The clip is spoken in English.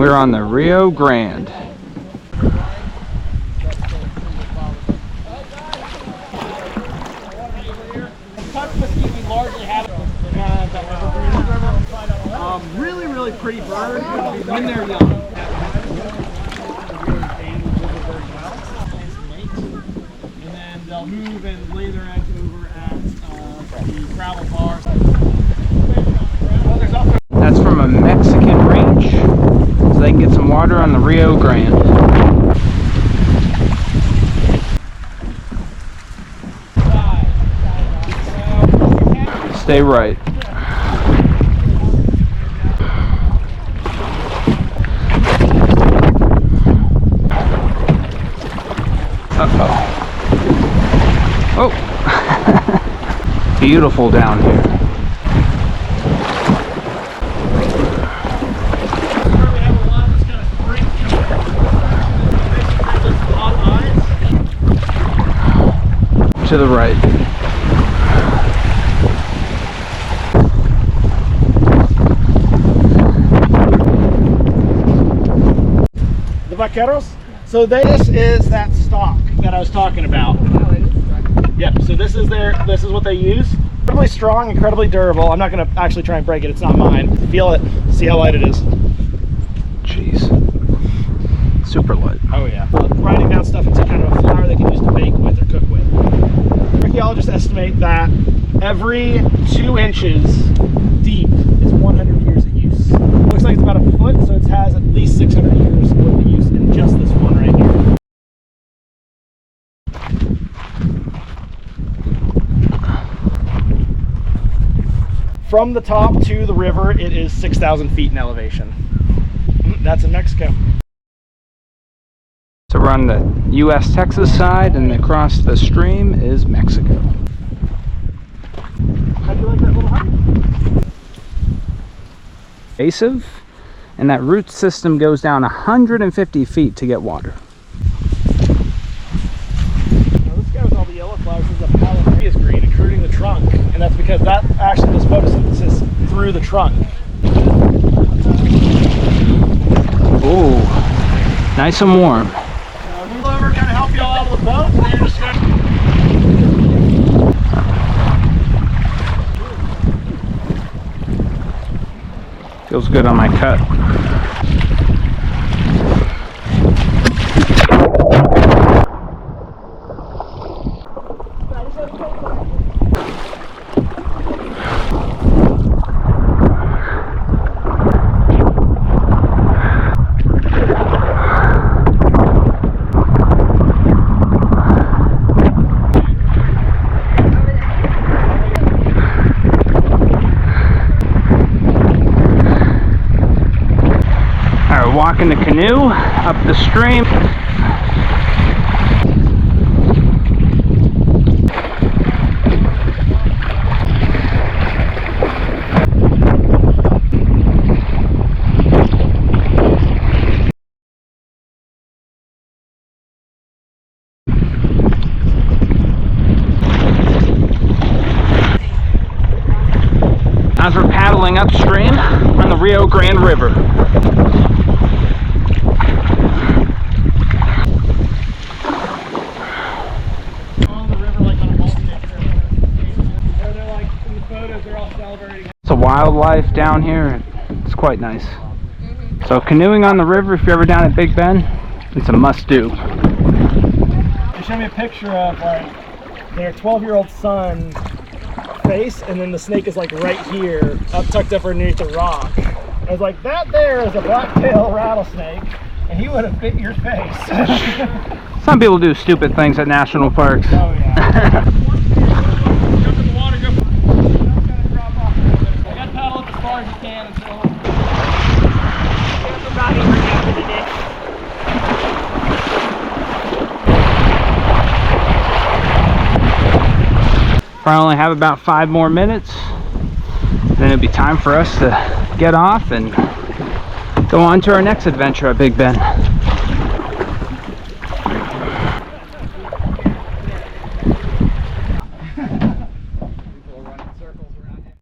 We're on the Rio Grande. Really pretty bird when they're young. And then they'll move and lay their eggs over at the gravel bar. That's from a Mexican ranch, so they can get some water on the Rio Grande. Stay right. Oh. Beautiful down here. To the right. The vaqueros. So this is that stock that I was talking about. Yep, so this is what they use. Incredibly strong, incredibly durable. I'm not gonna actually try and break it, it's not mine. Feel it, see how light it is. Jeez. Super light. Oh yeah. Grinding down stuff into kind of a flour they can use to bake with or cook with. Archaeologists estimate that every 2 inches deep is 100 years of use. Looks like it's about a foot, so it has at least 600 years worth of use in just this one right here. From the top to the river, it is 6,000 feet in elevation. That's in Mexico. So we're on the U.S.-Texas side, and across the stream is Mexico. How'd you like that little hike? Invasive, and that root system goes down 150 feet to get water. Now this guy with all the yellow flowers is a Palmerias green, including the trunk, and that's because that actually does photosynthesis through the trunk. Ooh, nice and warm. Move over, kind of help you all out of the boat, and then you're just gonna... Feels good on my cut. Walking the canoe up the stream. As we're paddling upstream on the Rio Grande River. It's a wildlife down here. It's quite nice. So canoeing on the river, if you're ever down at Big Bend, it's a must-do. They showed me a picture of like their 12-year-old son face, and then the snake is like right here, tucked up underneath the rock. I was like, that there is a black-tailed rattlesnake, and he would have bit your face. Some people do stupid things at national parks. Oh yeah. Probably only have about 5 more minutes, then it'll be time for us to get off and go on to our next adventure at Big Bend.